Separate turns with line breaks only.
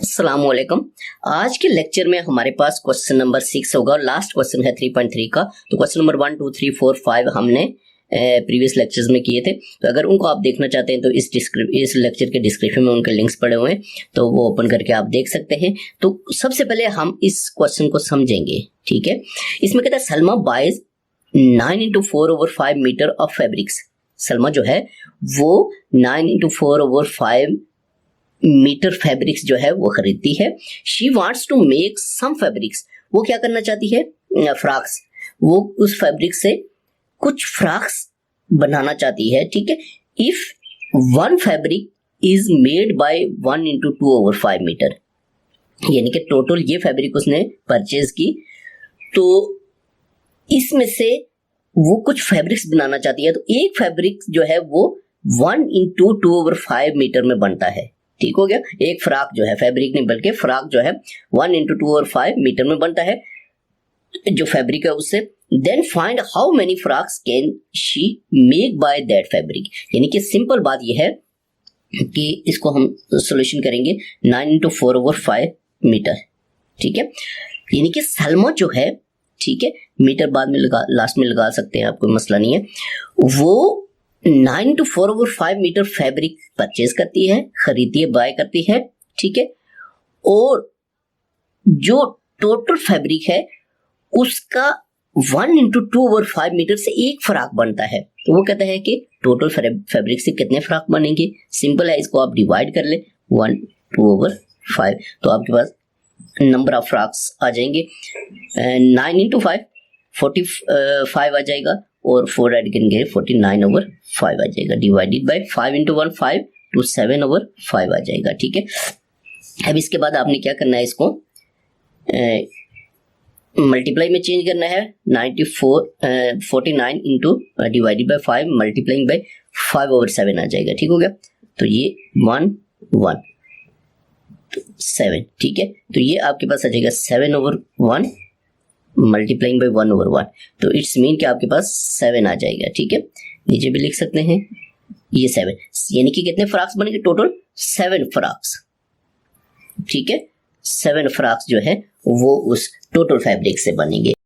अस्सलाम वालेकुम। आज के लेक्चर में हमारे पास क्वेश्चन नंबर 6 होगा और लास्ट क्वेश्चन है 3.3 का। तो क्वेश्चन नंबर 1 2 3 4 5 हमने प्रीवियस लेक्चर्स में किए थे। तो अगर उनको आप देखना चाहते हैं तो इस लेक्चर के डिस्क्रिप्शन में उनके लिंक्स पड़े हुए हैं, तो वो ओपन करके आप देख सकते हैं। तो सबसे पहले हम इस क्वेश्चन को समझेंगे, ठीक है। इसमें कहता है Salma buys 9 into 4/5 metre of fabrics. Salma जो है वो 9 into 4/5 मीटर फैब्रिक्स जो है वो खरीदती है। She wants to make some fabrics, वो क्या करना चाहती है, फ्रॉक्स। वो उस फैब्रिक से कुछ फ्रॉक्स बनाना चाहती है, ठीक है। If one fabric is made by 1 into 2/5 metre, यानी कि टोटल ये फैब्रिक उसने परचेज की, तो इसमें से वो कुछ फैब्रिक्स बनाना चाहती है। तो एक फैब्रिक जो है वो 1 into 2/5 मीटर में बनता है, ठीक हो गया। एक फ्रॉक जो है, फैब्रिक नहीं बल्कि फ्रॉक जो है 1 into 2/5 मीटर में बनता है जो फैब्रिक है उससे। Then find how many frocks can she make by that fabric, यानी कि सिंपल बात यह है कि इसको हम सॉल्यूशन करेंगे 9 into 4/5 मीटर, ठीक है। यानी कि सलमा जो है, ठीक है, मीटर बाद में लास्ट में लगा सकते हैं, आपको मसला नहीं है। वो 9 into 4/5 मीटर फैब्रिक परचेज करती है, खरीदती है, बाय करती है, ठीक है। और जो टोटल फैब्रिक है उसका 1 into 2/5 मीटर से एक फ्रॉक बनता है। तो वो कहता है कि टोटल फैब्रिक से कितने फ्रॉक बनेंगे। सिंपल है, इसको आप डिवाइड कर ले 1 2/5, तो आपके पास नंबर ऑफ फ्रॉक्स आ जाएंगे 9 into 5 45 आ जाएगा, और 4 ऐड करेंगे 49/5 आ जाएगा, डिवाइडेड बाय 5 into 1 5 to 7/5 आ जाएगा, ठीक है। अब इसके बाद आपने क्या करना है, इसको मल्टीप्लाई में चेंज करना है। 49 into divided by 5 multiplying by 5/7 आ जाएगा, ठीक हो गया। तो ये 1 1 7, ठीक है। तो ये आपके पास आ जाएगा 7/1 मल्टीप्लाइंग बाय 1/1, तो इट्स मीन कि आपके पास 7 आ जाएगा, ठीक है। नीचे भी लिख सकते हैं ये 7, यानी कि कितने फ्रॉक्स बनेंगे, टोटल 7 फ्रॉक्स, ठीक है। 7 फ्रॉक्स जो है वो उस टोटल फैब्रिक से बनेंगे।